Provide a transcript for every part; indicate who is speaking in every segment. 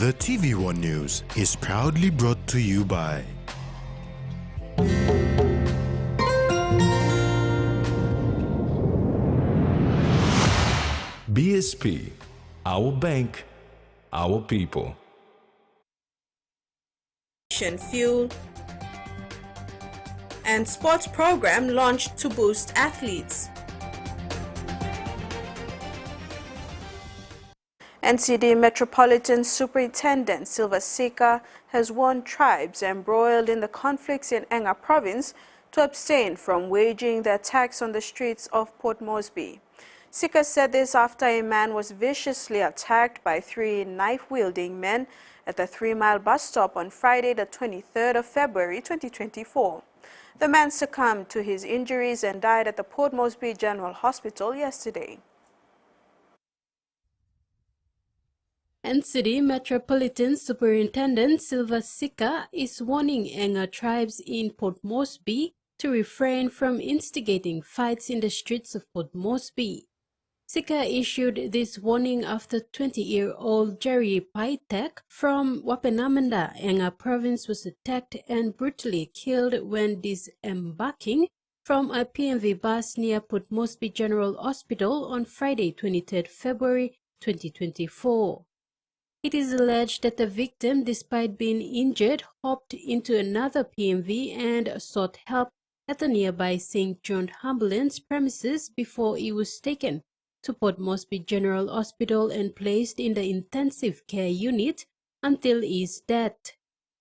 Speaker 1: The TVWAN News is proudly brought to you by
Speaker 2: BSP, our bank, our people.
Speaker 3: Fuel and sports program launched to boost athletes. NCD Metropolitan Superintendent Silva Sika has warned tribes embroiled in the conflicts in Enga province to abstain from waging the attacks on the streets of Port Moresby. Sika said this after a man was viciously attacked by three knife-wielding men at the 3 Mile bus stop on Friday, the 23rd of February 2024. The man succumbed to his injuries and died at the Port Moresby General Hospital yesterday.
Speaker 4: NCD Metropolitan Superintendent Silva Sika is warning Enga tribes in Port Moresby to refrain from instigating fights in the streets of Port Moresby. Sika issued this warning after 20-year-old Jerry Paitek from Wapenamanda, Enga province, was attacked and brutally killed when disembarking from a PNG bus near Port Moresby General Hospital on Friday, 23 February 2024. It is alleged that the victim, despite being injured, hopped into another PMV and sought help at the nearby St. John ambulance premises before he was taken to Port Moresby General Hospital and placed in the intensive care unit until his death.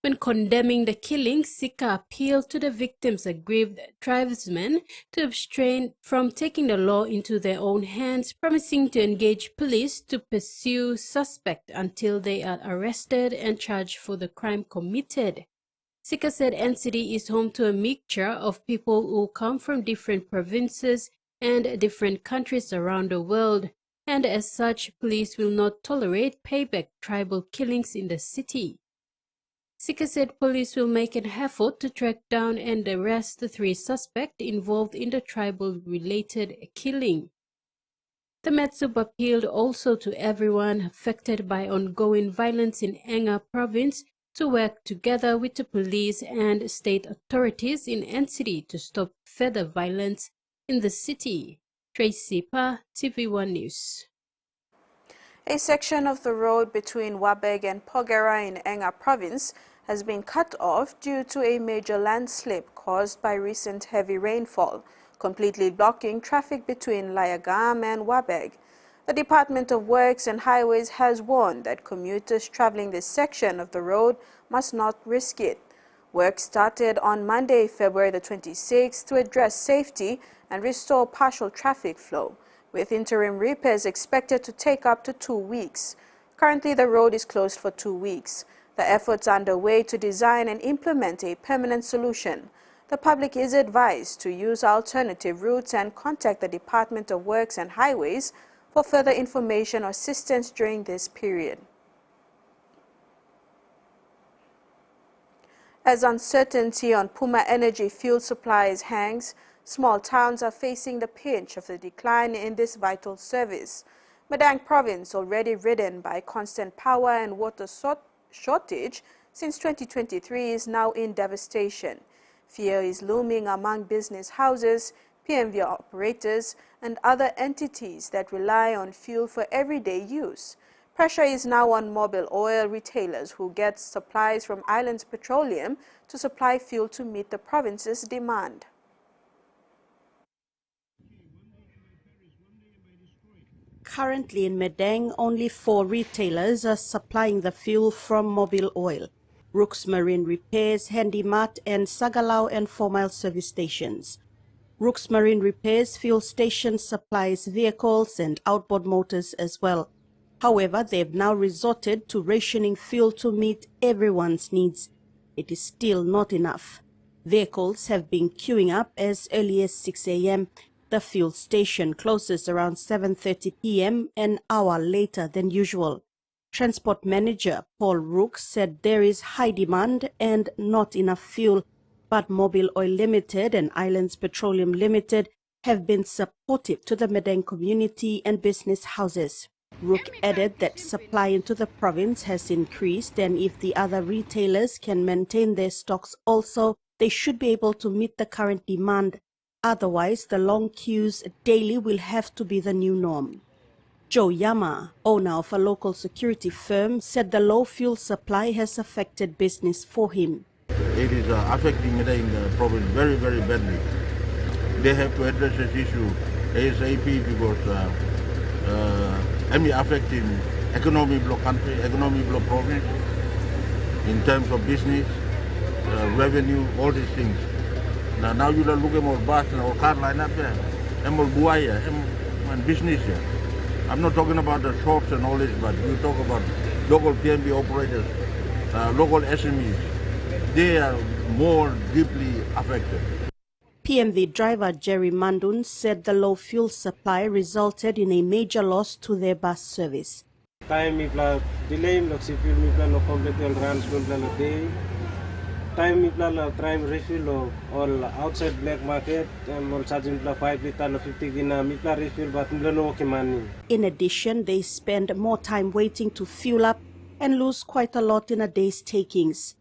Speaker 4: When condemning the killing, Sika appealed to the victim's aggrieved tribesmen to abstain from taking the law into their own hands, promising to engage police to pursue suspects until they are arrested and charged for the crime committed. Sika said NCD is home to a mixture of people who come from different provinces and different countries around the world, and as such, police will not tolerate payback tribal killings in the city. Sika said police will make an effort to track down and arrest the three suspects involved in the tribal-related killing. The Metsup appealed also to everyone affected by ongoing violence in Enga province to work together with the police and state authorities in NCD to stop further violence in the city. Tracy Pa, TVWAN News.
Speaker 3: A section of the road between Wabeg and Pogera in Enga province has been cut off due to a major landslip caused by recent heavy rainfall, completely blocking traffic between Layagam and Wabeg. The Department of Works and Highways has warned that commuters traveling this section of the road must not risk it. Work started on Monday, February the 26th to address safety and restore partial traffic flow, with interim repairs expected to take up to 2 weeks. Currently, the road is closed for 2 weeks. The efforts are underway to design and implement a permanent solution. The public is advised to use alternative routes and contact the Department of Works and Highways for further information or assistance during this period. As uncertainty on Puma Energy fuel supplies hangs, small towns are facing the pinch of the decline in this vital service. Madang province, already ridden by constant power and water shortage since 2023, is now in devastation. Fear is looming among business houses, PMV operators, and other entities that rely on fuel for everyday use. Pressure is now on mobile oil retailers who get supplies from Islands Petroleum to supply fuel to meet the province's demand.
Speaker 5: Currently in Madang, only 4 retailers are supplying the fuel from Mobile Oil: Rooks Marine Repairs, Handymart, and Sagalau and 4 Mile service stations. Rooks Marine Repairs fuel station supplies vehicles and outboard motors as well. However, they have now resorted to rationing fuel to meet everyone's needs. It is still not enough. Vehicles have been queuing up as early as 6 a.m. The fuel station closes around 7:30 p.m., an hour later than usual. Transport Manager Paul Rooks said there is high demand and not enough fuel, but Mobile Oil Limited and Islands Petroleum Limited have been supportive to the Madang community and business houses. Rook added that supply into the province has increased, and if the other retailers can maintain their stocks also, they should be able to meet the current demand. Otherwise, the long queues daily will have to be the new norm. Joe Yama, owner of a local security firm, said the low fuel supply has affected business for him.
Speaker 6: It is affecting the province very, very badly. They have to address this issue ASAP because affecting economy block country, economy block province, in terms of business, revenue, all these things. Now you look at more bus or car line up there, and more buaya, and business here. I'm not talking about the shops and all this, but you talk about local PNG operators, local SMEs. They are more deeply affected.
Speaker 5: PMV driver Jerry Mandun said the low fuel supply resulted in a major loss to their bus service.
Speaker 7: Time ipla delay lo sipil ipla lo complete all runs lo day. Time ipla time refill all outside black market and all charging ipla 5 liter lo 50 gina ipla refill but no money.
Speaker 5: In addition, they spend more time waiting to fuel up and lose quite a lot in a day's takings.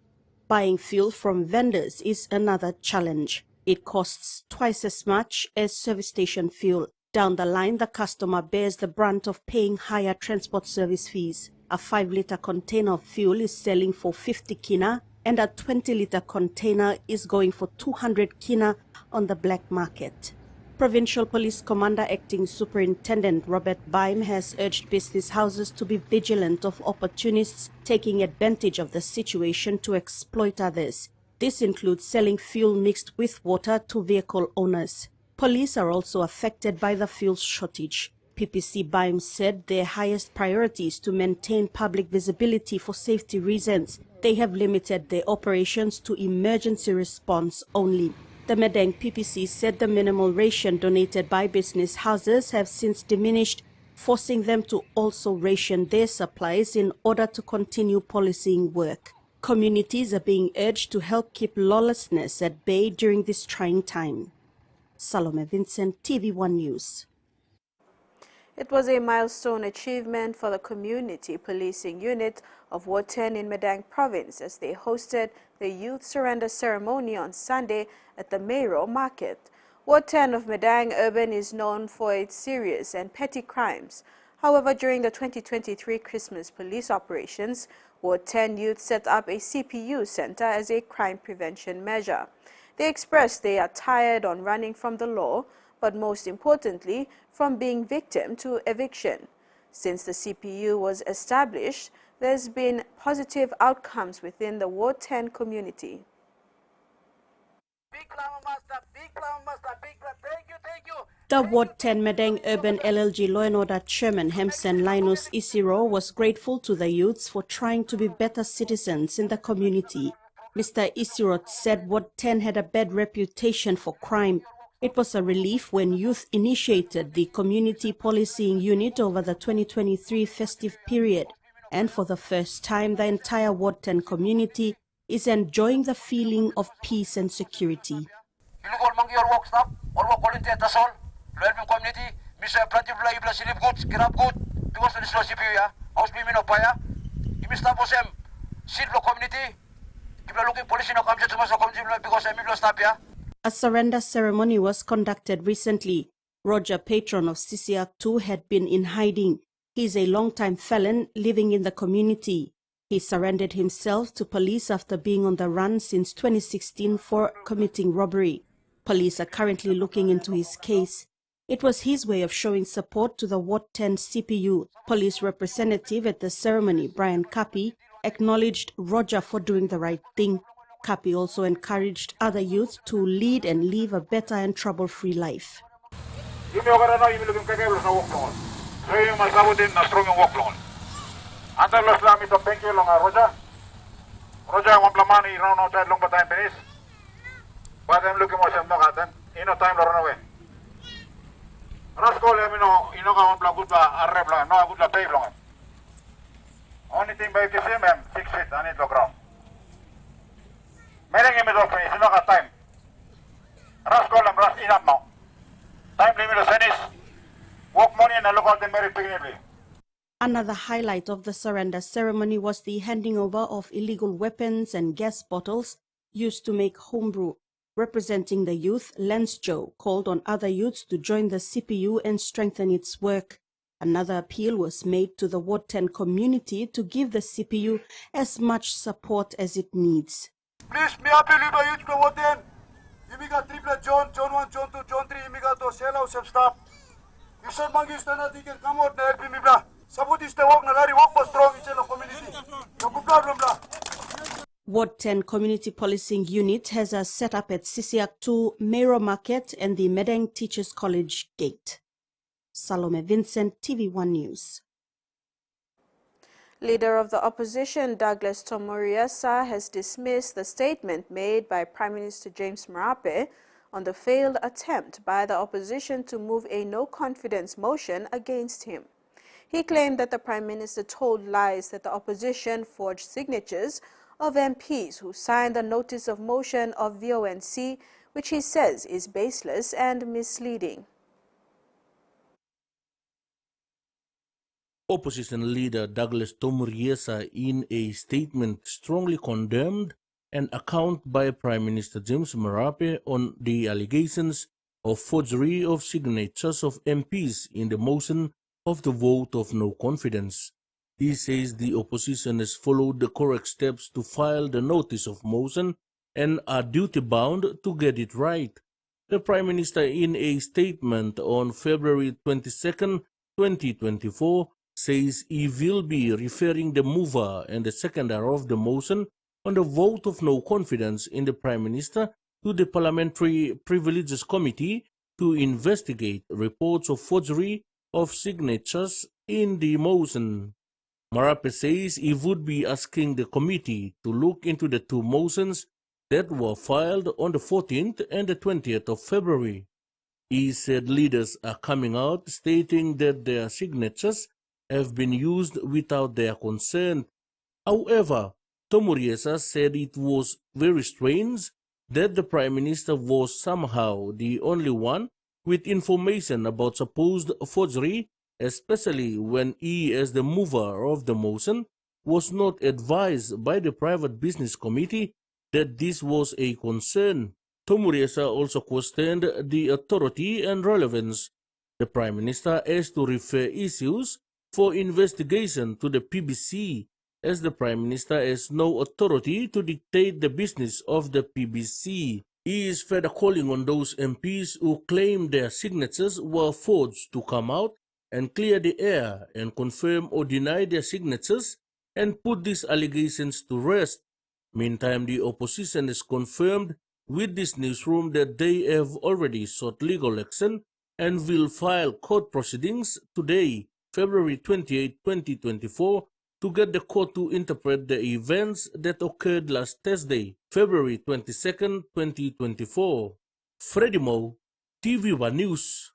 Speaker 5: Buying fuel from vendors is another challenge. It costs twice as much as service station fuel. Down the line, the customer bears the brunt of paying higher transport service fees. A 5-liter container of fuel is selling for 50 kina, and a 20-liter container is going for 200 kina on the black market. Provincial Police Commander Acting Superintendent Robert Baim has urged business houses to be vigilant of opportunists taking advantage of the situation to exploit others. This includes selling fuel mixed with water to vehicle owners. Police are also affected by the fuel shortage. PPC Baim said their highest priority is to maintain public visibility for safety reasons. They have limited their operations to emergency response only. The Madang PPC said the minimal ration donated by business houses have since diminished, forcing them to also ration their supplies in order to continue policing work. Communities are being urged to help keep lawlessness at bay during this trying time. Salome Vincent, TVWAN News.
Speaker 3: It was a milestone achievement for the Community Policing Unit of Ward 10 in Madang Province as they hosted the Youth Surrender Ceremony on Sunday at the Mayro Market. Ward 10 of Madang Urban is known for its serious and petty crimes. However, during the 2023 Christmas police operations, Ward 10 youth set up a CPU center as a crime prevention measure. They expressed they are tired on running from the law, but most importantly, from being victim to eviction. Since the CPU was established, there's been positive outcomes within the Ward 10 community.
Speaker 5: The Ward 10 Madang Urban LLG Law and Order Chairman Hemsen Linus Isiro was grateful to the youths for trying to be better citizens in the community. Mr. Isiro said Ward 10 had a bad reputation for crime. It was a relief when youth initiated the Community Policing Unit over the 2023 festive period. And for the first time, the entire Ward 10 community is enjoying the feeling of peace and security. A surrender ceremony was conducted recently. Roger, patron of CCR 2, had been in hiding. He is a long-time felon living in the community. He surrendered himself to police after being on the run since 2016 for committing robbery. Police are currently looking into his case. It was his way of showing support to the Ward 10 CPU. Police representative at the ceremony, Brian Kapi, acknowledged Roger for doing the right thing. Kapi also encouraged other youth to lead and live a better and trouble-free life.
Speaker 6: Only thing by the same 6 feet on the ground. Meaning him is open, no time. Rush call and rush enough now. Time limit is finished. Walk money and look out the merit beginning.
Speaker 5: Another highlight of the surrender ceremony was the handing over of illegal weapons and gas bottles used to make homebrew. Representing the youth, Lance Joe called on other youths to join the CPU and strengthen its work. Another appeal was made to the Ward 10 community to give the CPU as much support as it needs.
Speaker 8: Please, me appeal to the youth of Ward 10. Imiga triple John 1, John 2, John 3, imiga to sell out some stuff. You said mangis na natin can come out na help me bla. Sabutis the walk na lari walk for strong in the community. No problem bla.
Speaker 5: Ward 10 Community Policing Unit has a set up at Sisiak 2, Mero Market and the Medang Teachers College Gate. Salome Vincent, TV1 News.
Speaker 3: Leader of the opposition Douglas Tomoriesa has dismissed the statement made by Prime Minister James Marape on the failed attempt by the opposition to move a no-confidence motion against him. He claimed that the Prime Minister told lies that the opposition forged signatures of MPs who signed the notice of motion of the ONC, which he says is baseless and misleading.
Speaker 9: Opposition leader Douglas Tomoriesa, in a statement, strongly condemned an account by Prime Minister James Marape on the allegations of forgery of signatures of MPs in the motion of the vote of no confidence. He says the opposition has followed the correct steps to file the notice of motion and are duty-bound to get it right. The Prime Minister, in a statement on February 22, 2024, says he will be referring the mover and the seconder of the motion on the vote of no confidence in the Prime Minister to the Parliamentary Privileges Committee to investigate reports of forgery of signatures in the motion. Marape says he would be asking the committee to look into the two motions that were filed on the 14th and the 20th of February. He said leaders are coming out stating that their signatures have been used without their consent. However, Tomoriesa said it was very strange that the Prime Minister was somehow the only one with information about supposed forgery, especially when he, as the mover of the motion, was not advised by the Private Business Committee that this was a concern. Tomoriesa also questioned the authority and relevance. The Prime Minister asked to refer issues for investigation to the PBC, as the Prime Minister has no authority to dictate the business of the PBC. He is further calling on those MPs who claim their signatures were forged to come out and clear the air and confirm or deny their signatures and put these allegations to rest. Meantime, the opposition has confirmed with this newsroom that they have already sought legal action and will file court proceedings today, February 28, 2024, to get the court to interpret the events that occurred last Thursday, February 22, 2024. Freddie Mo, TV1 News.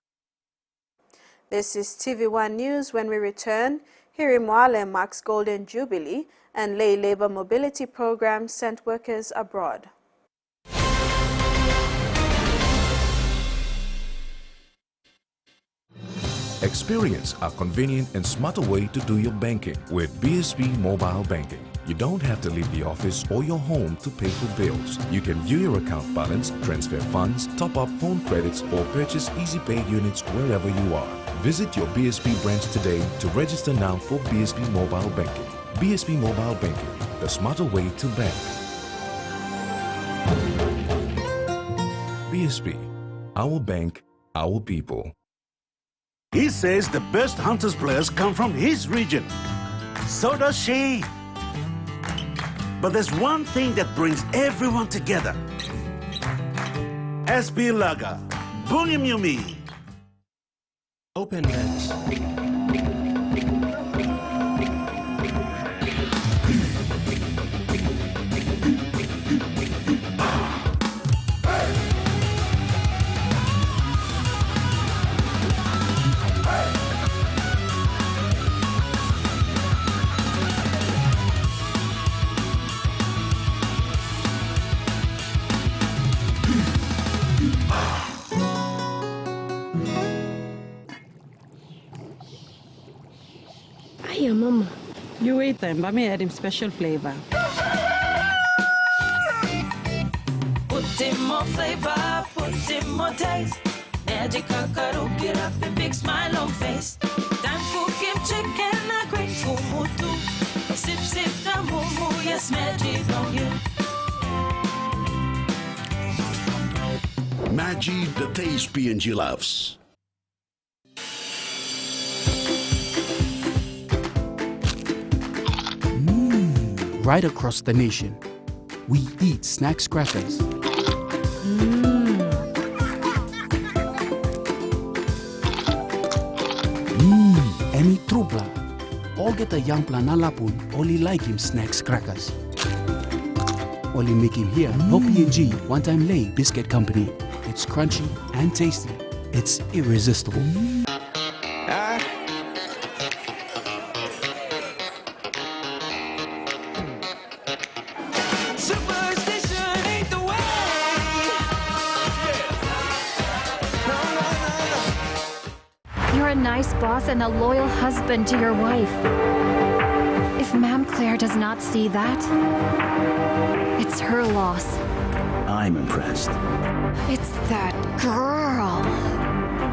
Speaker 3: This is TV1 News. When we return, Hiri Mwale marks Golden Jubilee and Lay Labor Mobility Program sent workers abroad.
Speaker 2: Experience a convenient and smarter way to do your banking with BSB Mobile Banking. You don't have to leave the office or your home to pay for bills. You can view your account balance, transfer funds, top up phone credits, or purchase Easy Pay units wherever you are. Visit your BSB branch today to register now for BSB Mobile Banking. BSB Mobile Banking, the smarter way to bank. BSB, our bank, our people.
Speaker 10: He says the best Hunters players come from his region. So does she. But there's one thing that brings everyone together. SB Laga, Bungi Mumi.
Speaker 1: Open Nets.
Speaker 11: Mama.
Speaker 5: You wait then, but me add him special flavor.
Speaker 12: Put in more flavor, put in more taste. Magic kakaro, get up and big smile on face. Time for kimchi and a great mutu. Sip, sip, the mumu, yes, magic on you.
Speaker 13: Maggi, the taste PNG loves.
Speaker 14: Right across the nation, we eat snacks crackers. Emi trupla. All get a young plana lapun, only like him snacks crackers. Only make him here, no PNG, one-time lay biscuit company. It's crunchy and tasty. It's irresistible.
Speaker 12: Superstition ain't the way.
Speaker 15: You're a nice boss and a loyal husband to your wife. If Ma'am Claire does not see that, it's her loss.
Speaker 10: I'm impressed.
Speaker 15: It's that girl.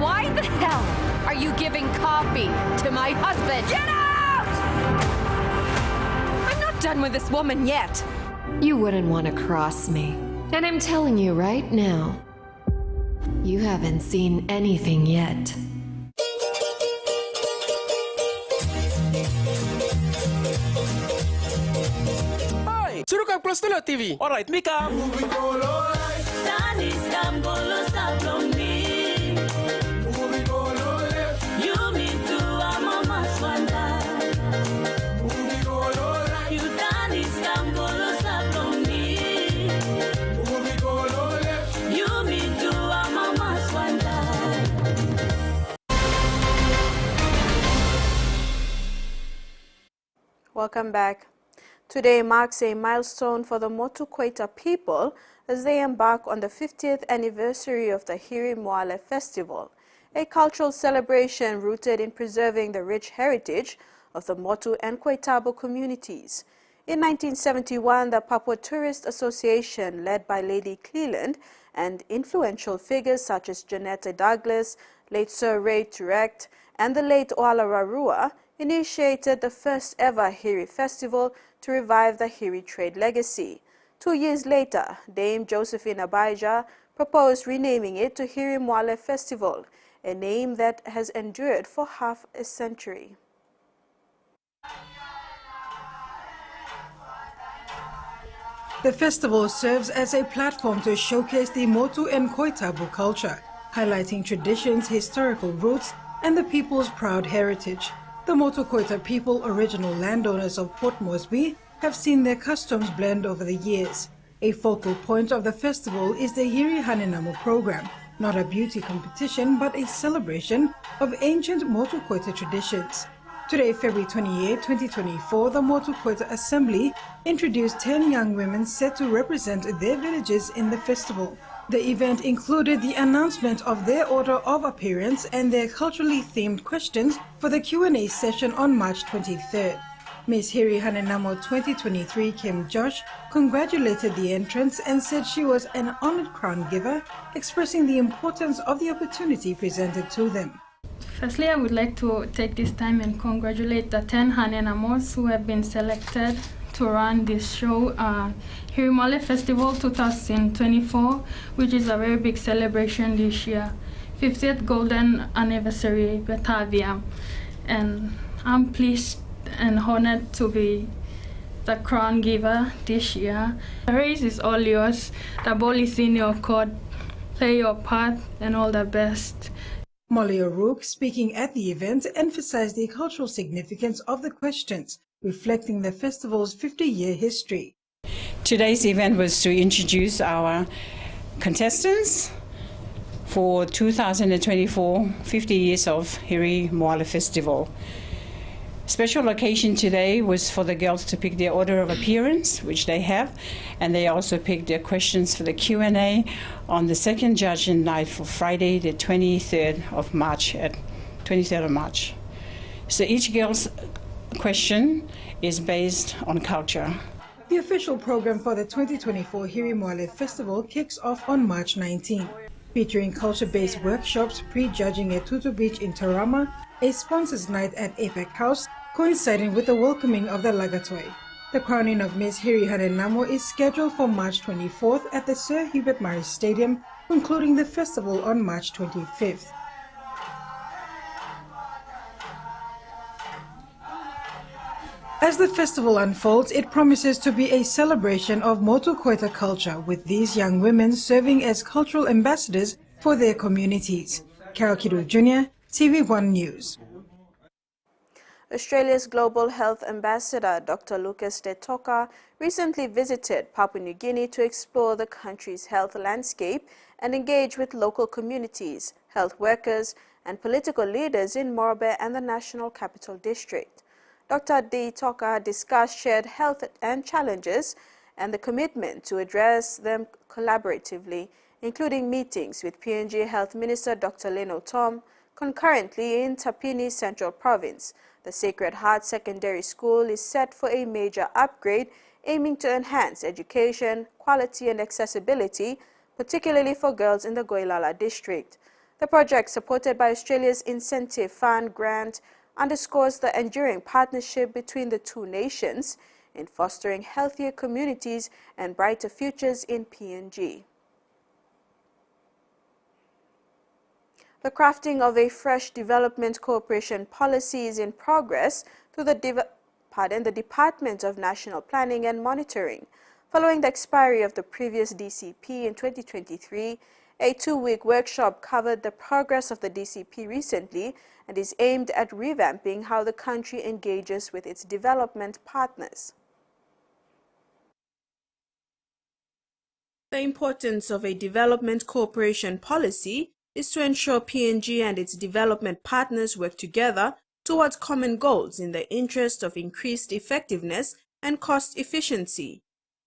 Speaker 15: Why the hell are you giving coffee to my husband? Get out! I'm not done with this woman yet.
Speaker 16: You wouldn't want to cross me. And I'm telling you right now, you haven't seen anything yet.
Speaker 17: Hai, suruh kau plus dulu TV. Alright, Mika.
Speaker 3: Welcome back. Today marks a milestone for the Motu Koita people as they embark on the 50th anniversary of the Hiri Moale Festival, a cultural celebration rooted in preserving the rich heritage of the Motu and Koitabo communities. In 1971, the Papua Tourist Association, led by Lady Cleland, and influential figures such as Janetta Douglas, late Sir Ray Turek, and the late Oala Rarua, initiated the first ever Hiri Festival to revive the Hiri trade legacy. 2 years later, Dame Josephine Abijah proposed renaming it to Hiri Moale Festival, a name that has endured for half a century.
Speaker 18: The festival serves as a platform to showcase the Motu and Koitabo culture, highlighting traditions, historical roots, and the people's proud heritage. The Motu Koita people, original landowners of Port Moresby, have seen their customs blend over the years. A focal point of the festival is the Hiri Hanenamo program, not a beauty competition but a celebration of ancient Motu Koita traditions. Today, February 28, 2024, the Motu Koita Assembly introduced 10 young women set to represent their villages in the festival. The event included the announcement of their order of appearance and their culturally themed questions for the Q&A session on March 23rd. Miss Hiri Hanenamo 2023 Kim Josh congratulated the entrants and said she was an honored crown giver, expressing the importance of the opportunity presented to them.
Speaker 19: Firstly, I would like to take this time and congratulate the 10 Hanenamos who have been selected to run this show, Hiri Moale Festival 2024, which is a very big celebration this year. 50th Golden Anniversary Batavia. And I'm pleased and honored to be the crown giver this year. The race is all yours. The ball is in your court. Play your part and all the best.
Speaker 18: Molly O'Rourke, speaking at the event, emphasized the cultural significance of the questions, reflecting the festival's 50-year history.
Speaker 20: Today's event was to introduce our contestants for 2024 50 years of Hiri Moale Festival. Special occasion today was for the girls to pick their order of appearance, which they have, and they also picked their questions for the Q&A on the second judging night for Friday, the 23rd of March. So each girl's question is based on culture.
Speaker 18: The official program for the 2024 Hiri Moale Festival kicks off on March 19, featuring culture-based workshops, prejudging at Tutu Beach in Tarama, a sponsors night at APEC House, coinciding with the welcoming of the Lagatoi. The crowning of Miss Hiri Harenamo is scheduled for March 24th at the Sir Hubert Murray Stadium, concluding the festival on March 25th. As the festival unfolds, it promises to be a celebration of Motu Koita culture, with these young women serving as cultural ambassadors for their communities. Carol Kidu Jr., TV1 News.
Speaker 3: Australia's Global Health Ambassador, Dr. Lucas De Toca, recently visited Papua New Guinea to explore the country's health landscape and engage with local communities, health workers, and political leaders in Morobe and the National Capital District. Dr. De Toca discussed shared health and challenges and the commitment to address them collaboratively, including meetings with PNG Health Minister Dr. Leno Tom. Concurrently, in Tapini Central Province, the Sacred Heart Secondary School is set for a major upgrade aiming to enhance education, quality and accessibility, particularly for girls in the Goilala district. The project, supported by Australia's Incentive Fund grant, underscores the enduring partnership between the two nations in fostering healthier communities and brighter futures in PNG. The crafting of a fresh development cooperation policy is in progress through the Department of National Planning and Monitoring. Following the expiry of the previous DCP in 2023, a two-week workshop covered the progress of the DCP recently and is aimed at revamping how the country engages with its development partners. The importance of a development cooperation policy is to ensure PNG and its development partners work together towards common goals in the interest of increased effectiveness and cost efficiency.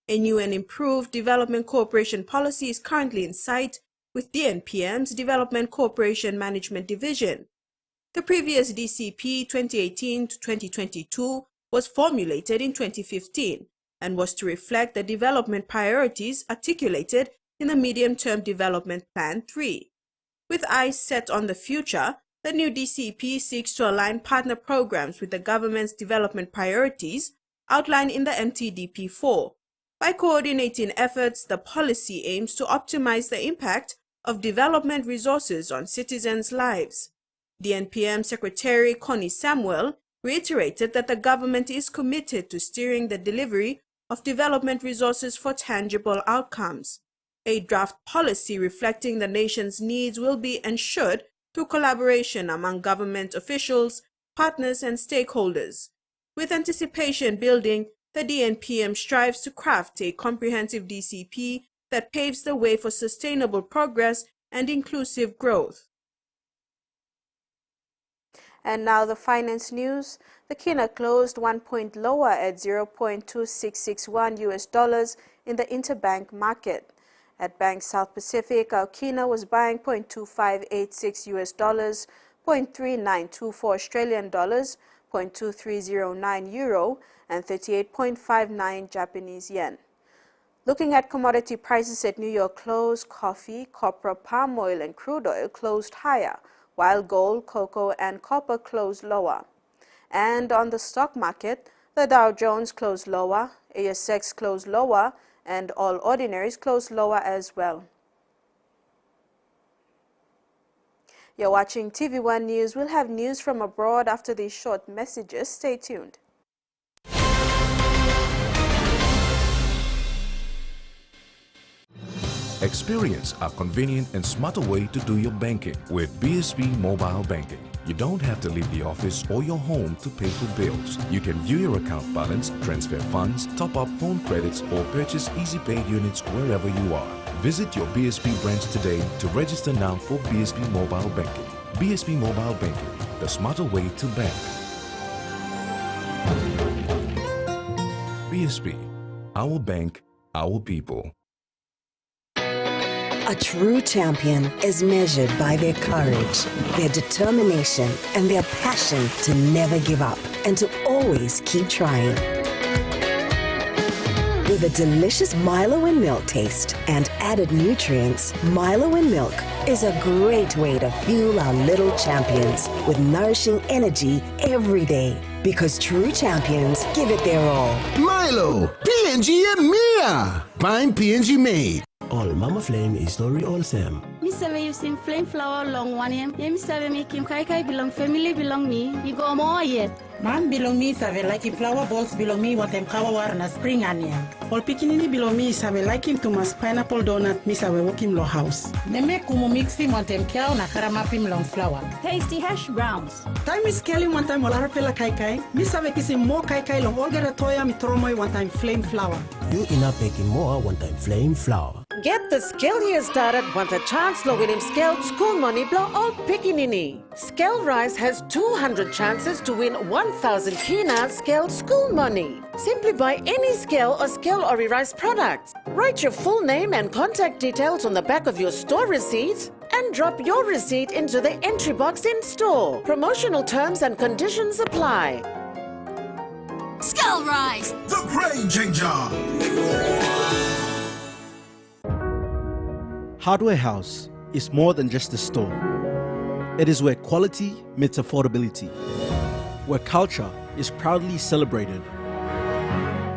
Speaker 3: A new and improved development cooperation policy is currently in sight with DNPM's Development Cooperation Management Division. The previous DCP 2018-2022 was formulated in 2015 and was to reflect the development priorities articulated in the Medium-Term Development Plan 3. With eyes set on the future, the new DCP seeks to align partner programs with the government's development priorities outlined in the MTDP4. By coordinating efforts, the policy aims to optimize the impact of development resources on citizens' lives. DNPM Secretary Connie Samuel reiterated that the government is committed to steering the delivery of development resources for tangible outcomes. A draft policy reflecting the nation's needs will be ensured through collaboration among government officials, partners, and stakeholders. With anticipation building, the DNPM strives to craft a comprehensive DCP that paves the way for sustainable progress and inclusive growth. And now the finance news. The Kina closed 1 point lower at 0.2661 US dollars in the interbank market. At Bank South Pacific, our Kina was buying 0.2586 US dollars, 0.3924 Australian dollars, 0.2309 euro, and 38.59 Japanese yen. Looking at commodity prices at New York close, coffee, copra, palm oil, and crude oil closed higher, while gold, cocoa, and copper closed lower. And on the stock market, the Dow Jones closed lower, ASX closed lower, and all ordinaries closed lower as well. You're watching TV1 News. We'll have news from abroad after these short messages. Stay tuned.
Speaker 2: Experience a convenient and smarter way to do your banking with BSB Mobile Banking. You don't have to leave the office or your home to pay for bills. You can view your account balance, transfer funds, top up phone credits, or purchase Easy Pay units wherever you are. Visit your BSB branch today to register now for BSB Mobile Banking. BSB Mobile Banking, the smarter way to bank. BSB, our bank, our people.
Speaker 11: A true champion is measured by their courage, their determination, and their passion to never give up and to always keep trying. With a delicious Milo and milk taste and added nutrients, Milo and milk is a great way to fuel our little champions with nourishing energy every day. Because true champions give it their all.
Speaker 21: Milo, PNG and Mia. Pine PNG made.
Speaker 22: All Mama Flame is story all same.
Speaker 23: Me sabe you sim flame flower long one yam. Me sabe me kim kai belong family belong me. You go more yet.
Speaker 24: Man belong me sabe like him flower balls belong me what them kawa war na spring onion. All pikinini belong me sabe like him to mas pineapple donut me sabe walk him lo house. Me make kumu mix him what them cow na karamapim long flower.
Speaker 23: Tasty hash browns.
Speaker 24: Time is kelly one time wala pela kai. Me sabe kisi more kai long all get a toya mi tromoy one time flame flower.
Speaker 22: You in a pecking more one time flame flower.
Speaker 25: Get the skill year started want a chance lo William Skell school money blow all pikinini. Skell Rise has 200 chances to win 1,000 Kina Skell school money. Simply buy any Skell or Skell Ori Rice products. Write your full name and contact details on the back of your store receipt and drop your receipt into the entry box in store. Promotional terms and conditions apply.
Speaker 26: Skell Rise,
Speaker 21: the brain changer.
Speaker 27: Hardware House is more than just a store. It is where quality meets affordability, where culture is proudly celebrated.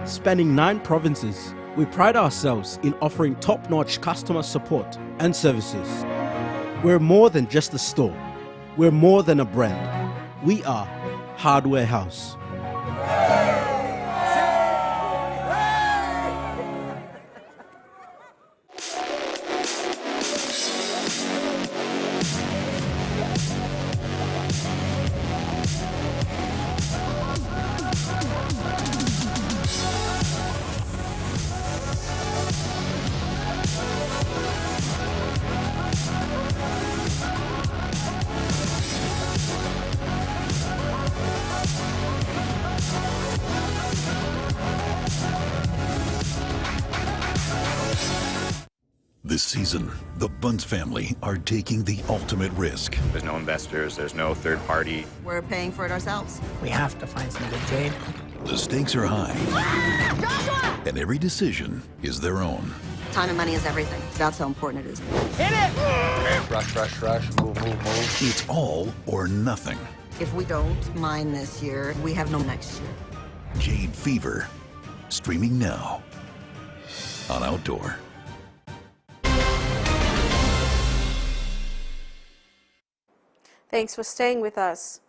Speaker 27: Spanning 9 provinces, we pride ourselves in offering top-notch customer support and services. We're more than just a store. We're more than a brand. We are Hardware House.
Speaker 28: This season, the Bunce family are taking the ultimate risk.
Speaker 29: There's no investors, there's no third party.
Speaker 30: We're paying for it ourselves.
Speaker 31: We have to find some good trade.
Speaker 28: The stakes are high.
Speaker 30: Joshua!
Speaker 28: And every decision is their own.
Speaker 30: Time and money is everything. That's how important it is.
Speaker 29: Hit it! Rush, move.
Speaker 28: It's all or nothing.
Speaker 30: If we don't mine this year, we have no next year.
Speaker 28: Jade Fever, streaming now on Outdoor.
Speaker 3: Thanks for staying with us.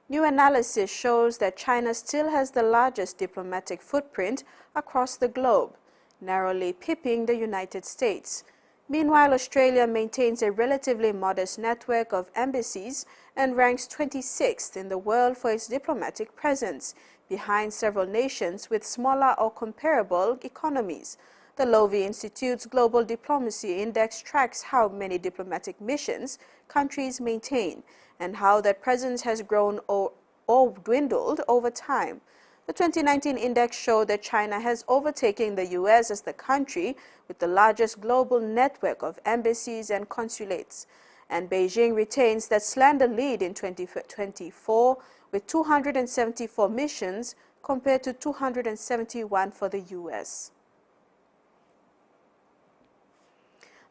Speaker 3: New analysis shows that China still has the largest diplomatic footprint across the globe, narrowly pipping the United States. Meanwhile, Australia maintains a relatively modest network of embassies and ranks 26th in the world for its diplomatic presence, behind several nations with smaller or comparable economies. The Lowy Institute's Global Diplomacy Index tracks how many diplomatic missions countries maintain and how that presence has grown or dwindled over time. The 2019 index showed that China has overtaken the U.S. as the country with the largest global network of embassies and consulates. And Beijing retains that slender lead in 2024 with 274 missions compared to 271 for the U.S.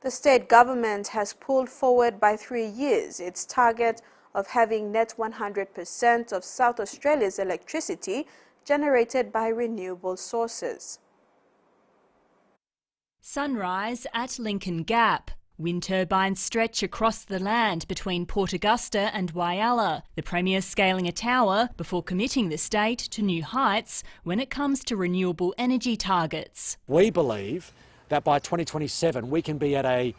Speaker 3: The state government has pulled forward by 3 years its target of having net 100% of South Australia's electricity generated by renewable sources.
Speaker 32: Sunrise at Lincoln Gap. Wind turbines stretch across the land between Port Augusta and Whyalla, the Premier scaling a tower before committing the state to new heights when it comes to renewable energy targets.
Speaker 33: We believe that by 2027 we can be at a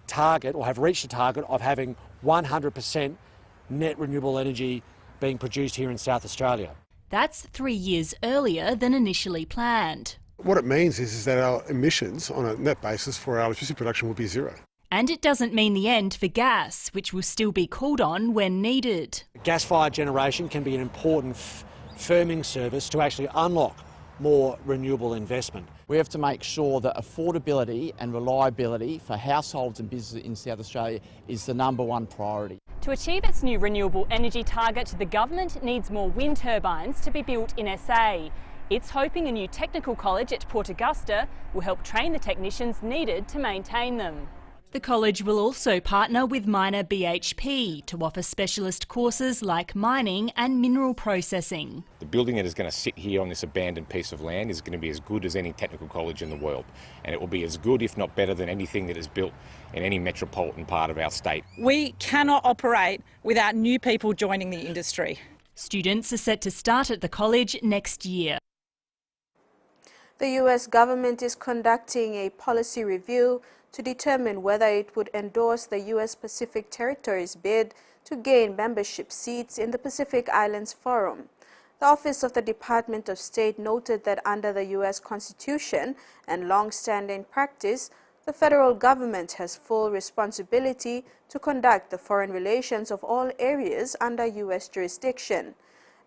Speaker 33: target or have reached a target of having 100% net renewable energy being produced here in South Australia.
Speaker 32: That's 3 years earlier than initially planned.
Speaker 34: What it means is that our emissions on a net basis for our electricity production will be zero.
Speaker 32: And it doesn't mean the end for gas, which will still be called on when needed.
Speaker 33: Gas-fired generation can be an important firming service to actually unlock more renewable investment.
Speaker 1: We have to make sure that affordability and reliability for households and businesses in South Australia is the #1 priority.
Speaker 32: To achieve its new renewable energy target, the government needs more wind turbines to be built in SA. It's hoping a new technical college at Port Augusta will help train the technicians needed to maintain them. The college will also partner with Miner BHP to offer specialist courses like mining and mineral processing.
Speaker 4: The building that is going to sit here on this abandoned piece of land is going to be as good as any technical college in the world, and it will be as good, if not better, than anything that is built in any metropolitan part of our state.
Speaker 5: We cannot operate without new people joining the industry.
Speaker 32: Students are set to start at the college next year.
Speaker 3: The US government is conducting a policy review to determine whether it would endorse the US Pacific Territory's bid to gain membership seats in the Pacific Islands Forum. The Office of the Department of State noted that under the US Constitution and long-standing practice, the federal government has full responsibility to conduct the foreign relations of all areas under US jurisdiction.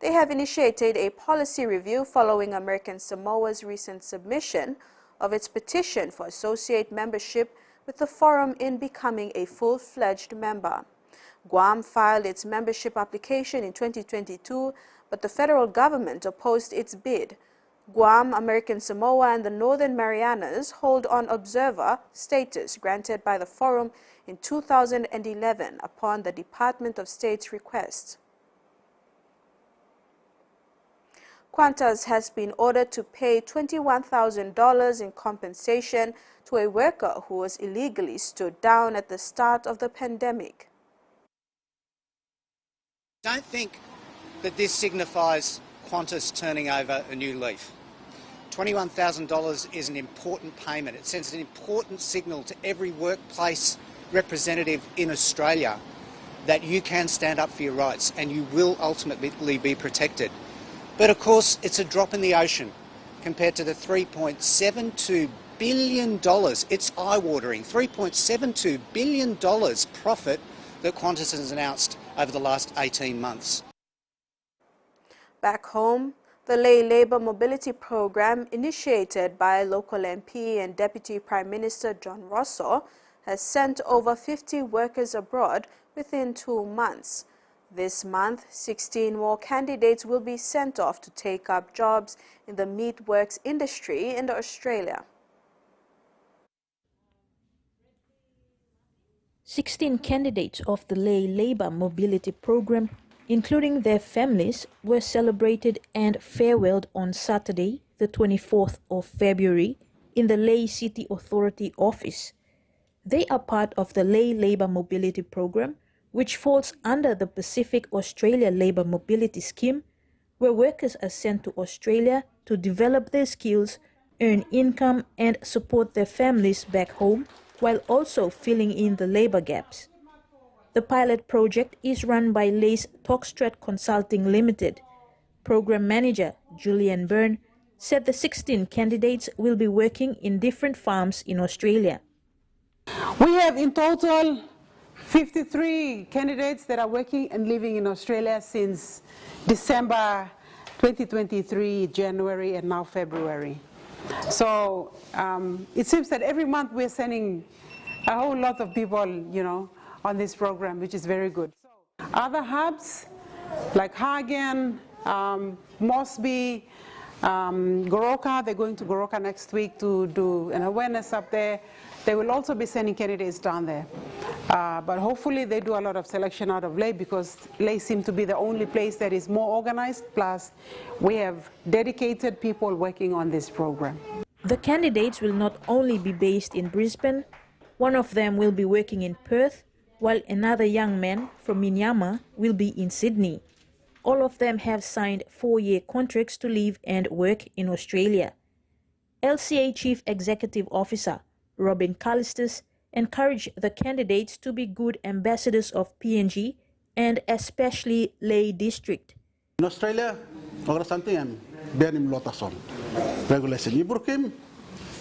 Speaker 3: They have initiated a policy review following American Samoa's recent submission of its petition for associate membership with the forum in becoming a full-fledged member. Guam filed its membership application in 2022, but the federal government opposed its bid. Guam, American Samoa, and the Northern Marianas hold on observer status granted by the forum in 2011 upon the Department of State's request. Qantas has been ordered to pay $21,000 in compensation to a worker who was illegally stood down at the start of the pandemic.
Speaker 6: Don't think that this signifies Qantas turning over a new leaf. $21,000 is an important payment. It sends an important signal to every workplace representative in Australia that you can stand up for your rights and you will ultimately be protected. But of course, it's a drop in the ocean compared to the $3.72 billion. It's eye-watering. $3.72 billion profit that Qantas has announced over the last 18 months.
Speaker 3: Back home, the Lay Labour Mobility Program, initiated by local MP and Deputy Prime Minister John Rosso, has sent over 50 workers abroad within 2 months. This month, 16 more candidates will be sent off to take up jobs in the meatworks industry in Australia.
Speaker 7: 16 candidates of the Lay Labour Mobility Program, including their families, were celebrated and farewelled on Saturday, the 24th of February, in the Lay City Authority office. They are part of the Lay Labour Mobility Program, which falls under the Pacific Australia Labour Mobility Scheme, where workers are sent to Australia to develop their skills, earn income and support their families back home, while also filling in the labour gaps. The pilot project is run by Lay's Tockstrat Consulting Limited. Program Manager Julian Byrne said the 16 candidates will be working in different farms in Australia.
Speaker 24: We have in total 53 candidates that are working and living in Australia since December 2023, January, and now February. So it seems that every month we're sending a whole lot of people, on this program, which is very good. Other hubs like Hagen, Moresby, Goroka, they're going to Goroka next week to do an awareness up there. They will also be sending candidates down there. But hopefully they do a lot of selection out of Lay, because Lay seems to be the only place that is more organized, plus we have dedicated people working on this program.
Speaker 7: The candidates will not only be based in Brisbane, one of them will be working in Perth, while another young man from Minyama will be in Sydney. All of them have signed 4-year contracts to live and work in Australia. LCA Chief Executive Officer Robin Callistus encouraged the candidates to be good ambassadors of PNG and especially Lay District.
Speaker 8: In Australia, something I'm very lotason regulation. You broke him,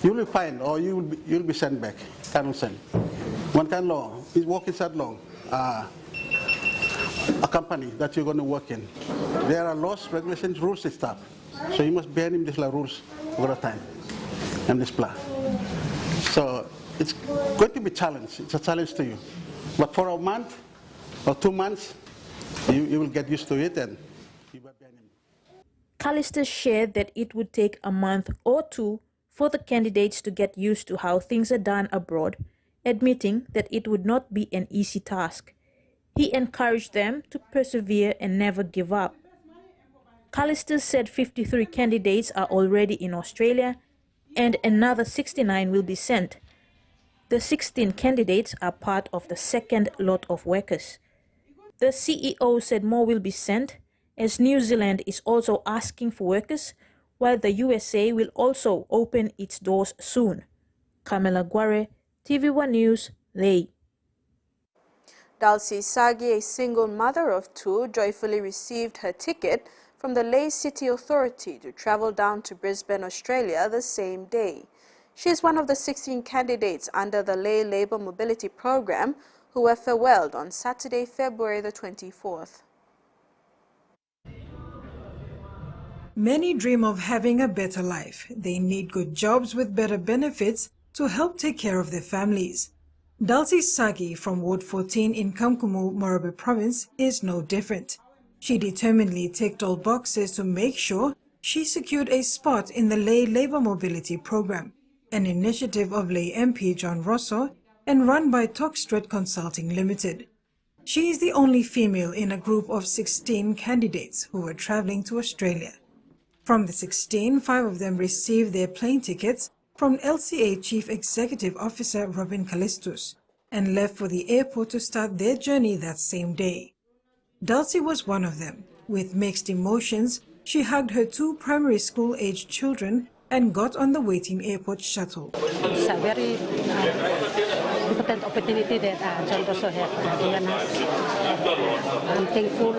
Speaker 8: you will be fined or you'll be sent back. Cannot send. One kind law is work inside law. A company that you're going to work in. There are laws, regulations, rules and stuff. So you must bear him these rules all the time and this plan. So it's going to be a challenge. It's a challenge to you. But for a month or 2 months, you will get used to it and you will bear him.
Speaker 7: Callister shared that it would take a month or two for the candidates to get used to how things are done abroad, admitting that it would not be an easy task. He encouraged them to persevere and never give up. Callister said 53 candidates are already in Australia and another 69 will be sent. The 16 candidates are part of the second lot of workers. The CEO said more will be sent, as New Zealand is also asking for workers, while the USA will also open its doors soon. Kamela Guare, TVWAN News, Lae.
Speaker 3: Dulcie Sagi, a single mother of two, joyfully received her ticket from the Lae City Authority to travel down to Brisbane, Australia the same day. She is one of the 16 candidates under the Lae Labour Mobility Program who were farewelled on Saturday, February the 24th.
Speaker 2: Many dream of having a better life. They need good jobs with better benefits to help take care of their families. Dulcie Sagi from Ward 14 in Kamkumu, Morobe Province is no different. She determinedly ticked all boxes to make sure she secured a spot in the Lae Labour Mobility Program, an initiative of Lae MP John Rosso and run by Tockstret Consulting Limited. She is the only female in a group of 16 candidates who were travelling to Australia. From the 16, 5 of them received their plane tickets from LCA Chief Executive Officer Robin Callistus and left for the airport to start their journey that same day. Dulcie was one of them. With mixed emotions, she hugged her 2 primary school-aged children and got on the waiting airport shuttle.
Speaker 24: It's a very important opportunity that John Rosso has given us. I'm thankful.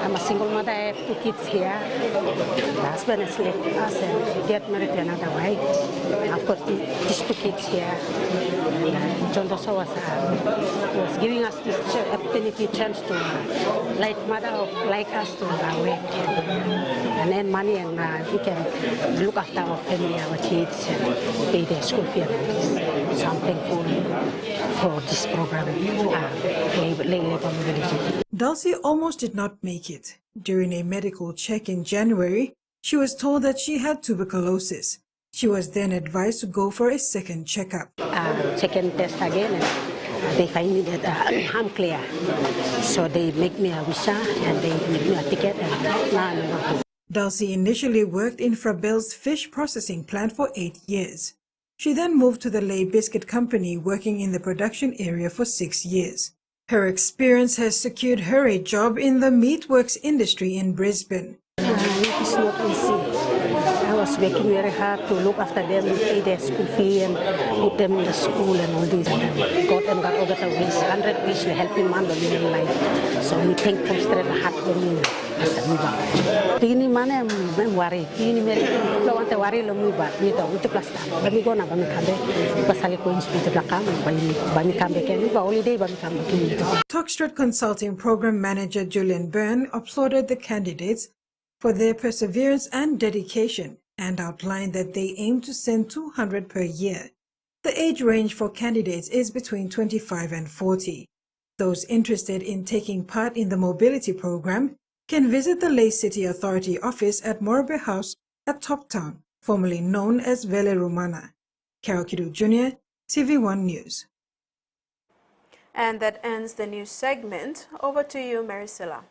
Speaker 24: I'm a single mother. I have 2 kids here. The husband has left us and get married to another wife. I've got these 2 kids here. And John Rosso was giving us this opportunity, chance to like mother like us to work and earn money, and we can look after our family, our kids, and pay their school fee. So I'm thankful for this program, Lae Labour Mobility.
Speaker 2: Dulcie almost did not make it. During a medical check in January, she was told that she had tuberculosis. She was then advised to go for a second checkup.
Speaker 24: Second test again, and they find me that I'm clear. So they make me a visa and they make me a ticket, and now I'm working.
Speaker 2: Dulcie initially worked in Frabelle's fish processing plant for 8 years. She then moved to the Lae Biscuit Company, working in the production area for 6 years. Her experience has secured her a job in the meatworks industry in Brisbane.
Speaker 24: It's not easy. I was working very hard to look after them, pay their school fee and put them in the school and all this. And got all the ways, 100 ways to help him on the living life. So we thank from straight heart for me. Ini mana yang wari, ini mereka kalau ante wari lomi ba, ni tahu untuk plastik. Kami guna kami kambe, pasal itu inspektor belakang, bani kambe kami ba holiday bani kambe.
Speaker 2: Tockstret Consulting Program Manager Julian Byrne applauded the candidates for their perseverance and dedication and outlined that they aim to send 200 per year. The age range for candidates is between 25 and 40. Those interested in taking part in the mobility program can visit the Lae City Authority office at Morobe House at Toptown, formerly known as Vele Romana. Carol Kidu Jr., TV1 News.
Speaker 3: And that ends the news segment. Over to you, Maricela.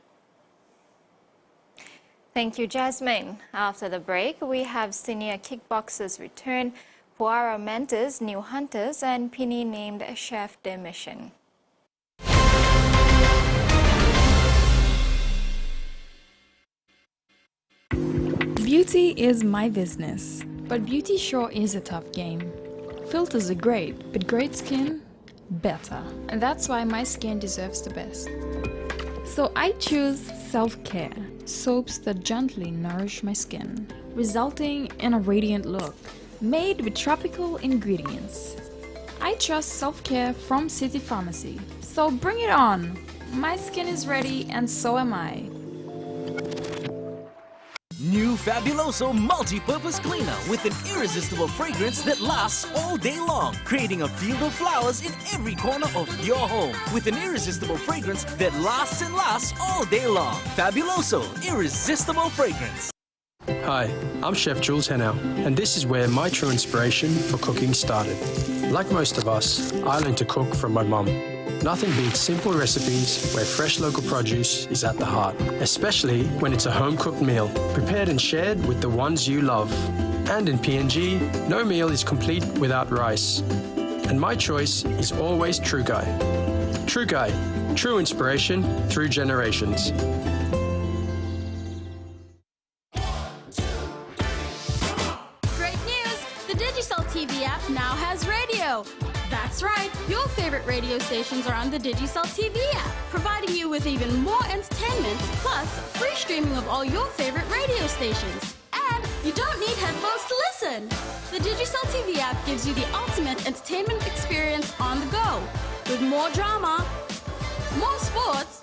Speaker 9: Thank you, Jasmine. After the break, we have senior kickboxers return, Puara mentors, new hunters, and Pini named chef de mission.
Speaker 10: Beauty is my business, but beauty sure is a tough game. Filters are great, but great skin, better. And that's why my skin deserves the best. So I choose self-care, soaps that gently nourish my skin, resulting in a radiant look, made with tropical ingredients. I trust self-care from City Pharmacy, so bring it on! My skin is ready and so am I.
Speaker 11: New Fabuloso multi-purpose cleaner with an irresistible fragrance that lasts all day long, creating a field of flowers in every corner of your home with an irresistible fragrance that lasts and lasts all day long. Fabuloso irresistible fragrance.
Speaker 12: Hi, I'm Chef Jules Hennau, and this is where my true inspiration for cooking started. Like most of us, I learned to cook from my mum. Nothing beats simple recipes where fresh local produce is at the heart, especially when it's a home-cooked meal, prepared and shared with the ones you love. And in PNG, no meal is complete without rice. And my choice is always True Guy. True Guy, true inspiration through generations.
Speaker 13: Great news! The Digicel TV app now has radio. That's right, your favorite radio stations are on the Digicel TV app, providing you with even more entertainment, plus free streaming of all your favorite radio stations. And you don't need headphones to listen. The Digicel TV app gives you the ultimate entertainment experience on the go, with more drama, more sports,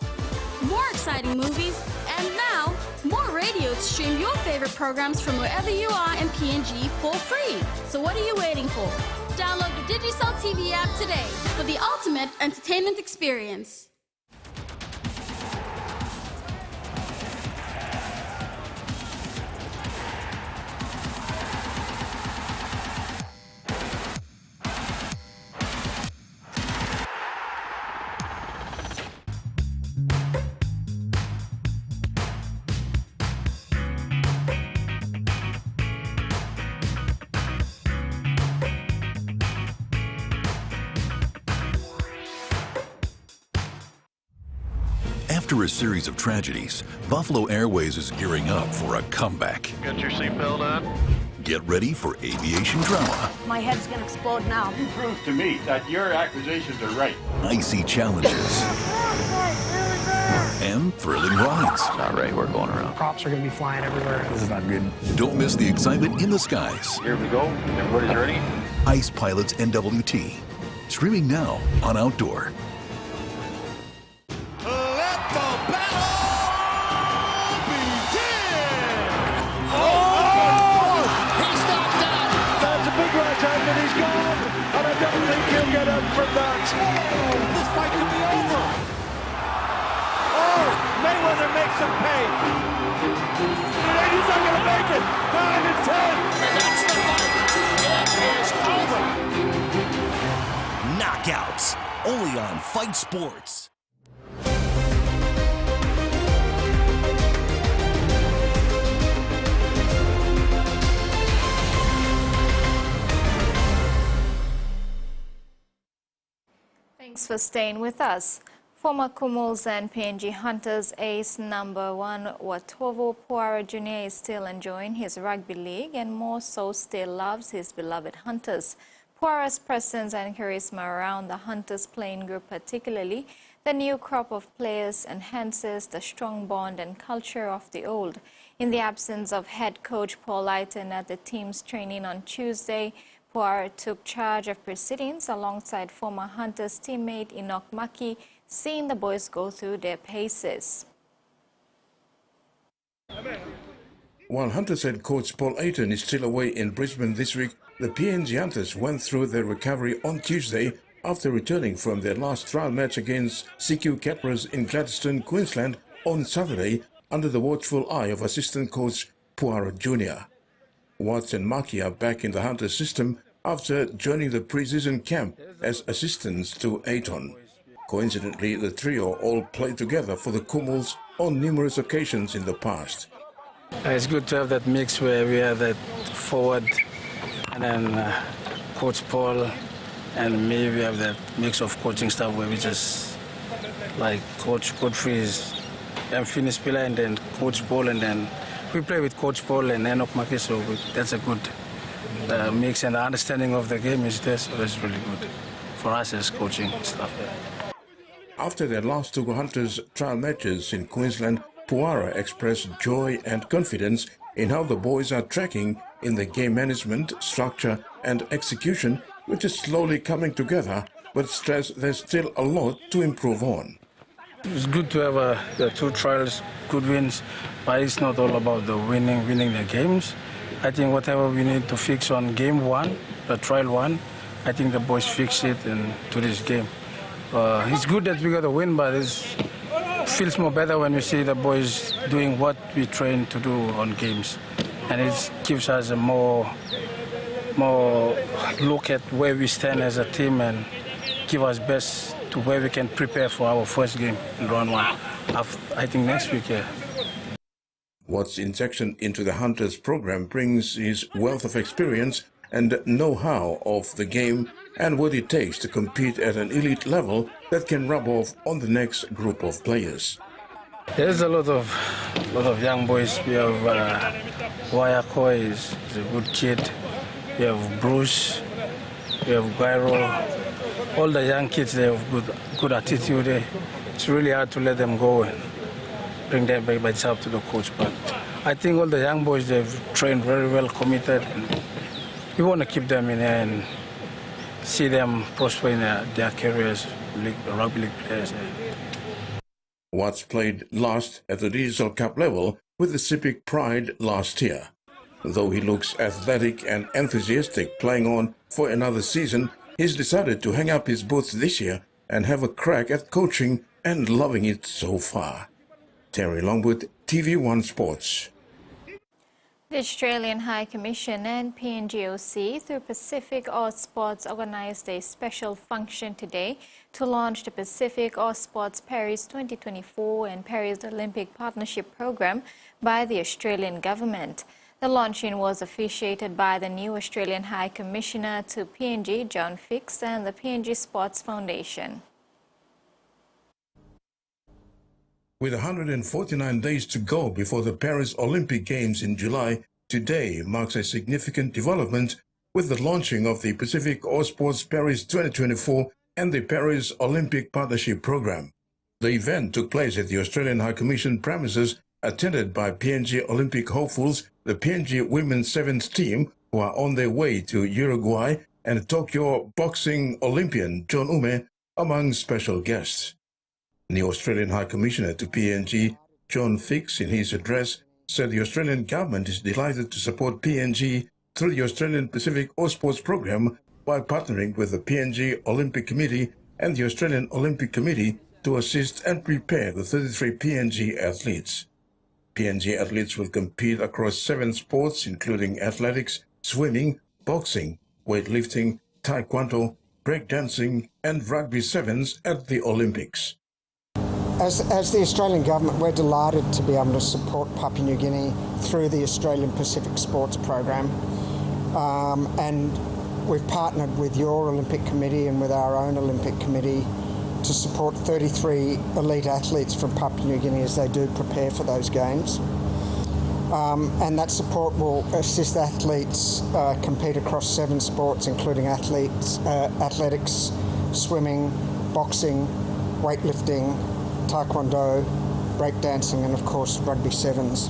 Speaker 13: more exciting movies, and now more radio to stream your favorite programs from wherever you are in PNG for free. So what are you waiting for? Download the Digicel TV app today for the ultimate entertainment experience.
Speaker 28: After a series of tragedies, Buffalo Airways is gearing up for a comeback.
Speaker 14: Got your seatbelt on?
Speaker 28: Get ready for aviation drama.
Speaker 15: My head's gonna explode now.
Speaker 14: You proved to me that your accusations are right.
Speaker 28: Icy challenges. And thrilling rides.
Speaker 15: All right, we're going around. Props are gonna be flying everywhere. This is not good.
Speaker 28: Don't miss the excitement in the skies.
Speaker 14: Here we go. Everybody's ready?
Speaker 28: Ice Pilots NWT. Streaming now on Outdoor.
Speaker 14: And he's gone, and I don't think he'll get up from that. This fight could be over. Oh, Mayweather makes him pay. And he's not going to make it. 9 and 10. It is over.
Speaker 11: Knockouts, only on Fight Sports.
Speaker 9: Thanks for staying with us. Former Kumuls and PNG Hunters ace number 1 Watovo Puara Jr. is still enjoying his rugby league and more so still loves his beloved Hunters. Puara's presence and charisma around the Hunters playing group, particularly the new crop of players, enhances the strong bond and culture of the old. In the absence of head coach Paul Lighton at the team's training on Tuesday, Puara took charge of proceedings alongside former Hunters teammate Enoch Maki, seeing the boys go through their paces.
Speaker 16: While Hunters head coach Paul Ayton is still away in Brisbane this week, the PNG Hunters went through their recovery on Tuesday after returning from their last trial match against CQ Cappers in Gladstone, Queensland on Saturday under the watchful eye of assistant coach Puara Jr. Watts and Maki are back in the Hunters system after joining the pre-season camp as assistants to Ayton. Coincidentally, the trio all played together for the Kumuls on numerous occasions in the past.
Speaker 12: It's good to have that mix where we have that forward and then Coach Paul and me, we have that mix of coaching staff where we just like Coach Godfrey is Finis Pila and then Coach Paul, and then we play with Coach Paul and Enoch Maki, so that's a good mix, and the understanding of the game is there, so that's really good for us as coaching staff.
Speaker 16: After their last two Hunters trial matches in Queensland, Puara expressed joy and confidence in how the boys are tracking in the game management, structure and execution, which is slowly coming together, but stressed there's still a lot to improve on.
Speaker 15: It's good to have the 2 trials, good wins, but it's not all about the winning the games. I think whatever we need to fix on game 1, the trial 1, I think the boys fix it into this game. It's good that we got a win, but it feels more better when we see the boys doing what we train to do on games. And it gives us a more look at where we stand as a team and give us best to where we can prepare for our first game in round 1. I think next week, yeah.
Speaker 16: Watt's injection into the Hunters program brings his wealth of experience and know-how of the game and what it takes to compete at an elite level that can rub off on the next group of players.
Speaker 15: There's a lot of young boys. We have Wayakoi is a good kid. We have Bruce. We have Gairo. All the young kids, they have good attitude. It's really hard to let them go and bring them back by itself to the coach. But I think all the young boys, they've trained very well, committed. And we want to keep them in there and see them prosper in their careers, rugby league players.
Speaker 16: Watts played last at the Digital Cup level with the Civic Pride last year. Though he looks athletic and enthusiastic playing on for another season, he's decided to hang up his boots this year and have a crack at coaching and loving it so far. Terry Longwood, TV1 Sports.
Speaker 9: The Australian High Commission and PNGOC through Pacific Arts Sports organised a special function today to launch the Pacific Arts Sports Paris 2024 and Paris Olympic Partnership Programme by the Australian Government. The launching was officiated by the new Australian High Commissioner to PNG, John Fix, and the PNG Sports Foundation.
Speaker 16: With 149 days to go before the Paris Olympic Games in July, today marks a significant development with the launching of the Pacific Arts Sports Paris 2024 and the Paris Olympic Partnership Programme. The event took place at the Australian High Commission premises, attended by PNG Olympic hopefuls, the PNG Women's Sevens team, who are on their way to Uruguay, and Tokyo boxing Olympian John Ume, among special guests. The Australian High Commissioner to PNG, John Fix, in his address, said the Australian government is delighted to support PNG through the Australian Pacific Arts Sports Programme by partnering with the PNG Olympic Committee and the Australian Olympic Committee to assist and prepare the 33 PNG athletes. PNG athletes will compete across 7 sports, including athletics, swimming, boxing, weightlifting, taekwondo, breakdancing, and rugby sevens at the Olympics.
Speaker 17: As the Australian Government, we're delighted to be able to support Papua New Guinea through the Australian Pacific Sports Program. And we've partnered with your Olympic Committee and with our own Olympic Committee to support 33 elite athletes from Papua New Guinea as they do prepare for those games. And that support will assist athletes compete across 7 sports, including athletics, swimming, boxing, weightlifting, taekwondo, breakdancing, and of course rugby sevens.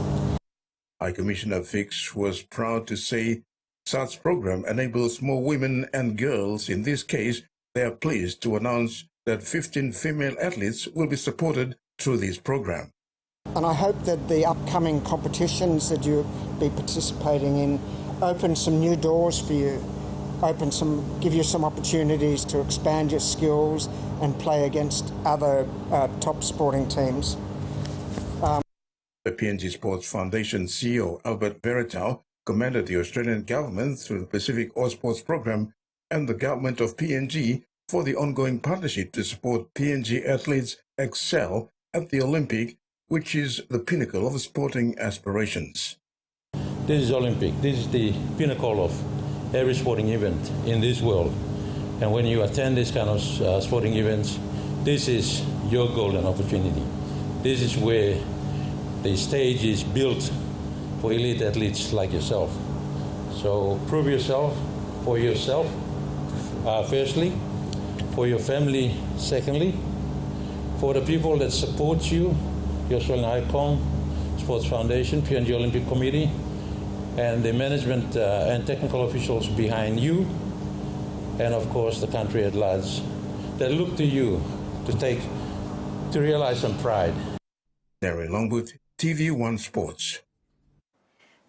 Speaker 16: High Commissioner Fix was proud to say such program enables more women and girls. In this case, they are pleased to announce that 15 female athletes will be supported through this program.
Speaker 17: And I hope that the upcoming competitions that you'll be participating in open some new doors for you, give you some opportunities to expand your skills and play against other top sporting teams.
Speaker 16: The PNG Sports Foundation CEO Albert Veritau commended the Australian government through the Pacific Arts Sports Program and the government of PNG for the ongoing partnership to support PNG athletes excel at the Olympic, which is the pinnacle of sporting aspirations.
Speaker 18: This is Olympic. This is the pinnacle of every sporting event in this world. And when you attend this kind of sporting events, this is your golden opportunity. This is where the stage is built for elite athletes like yourself. So prove yourself for yourself, firstly, for your family, secondly, for the people that support you, the Australian ICOM, Sports Foundation, PNG Olympic Committee, and the management and technical officials behind you, and of course the country at large, that look to you to to realize some pride.
Speaker 16: Terry Longwood, TV1 Sports.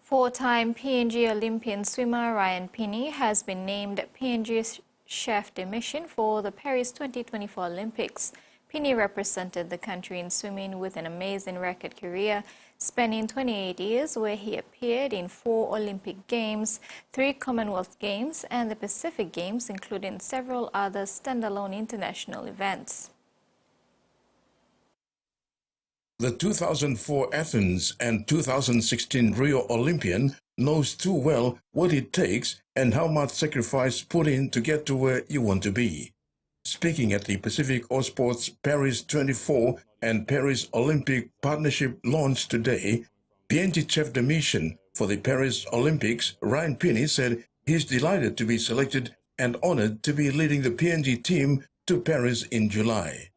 Speaker 9: Four-time PNG Olympian swimmer Ryan Pinney has been named PNG's chef de mission for the Paris 2024 Olympics. Pinney represented the country in swimming with an amazing record career, spanning 28 years where he appeared in 4 Olympic Games, 3 Commonwealth Games and the Pacific Games, including several other standalone international events.
Speaker 16: The 2004 Athens and 2016 Rio Olympian knows too well what it takes and how much sacrifice put in to get to where you want to be. Speaking at the Pacific All Sports Paris 24 and Paris Olympic Partnership launch today, PNG Chef de Mission for the Paris Olympics, Ryan Pinney, said he's delighted to be selected and honored to be leading the PNG team to Paris in July.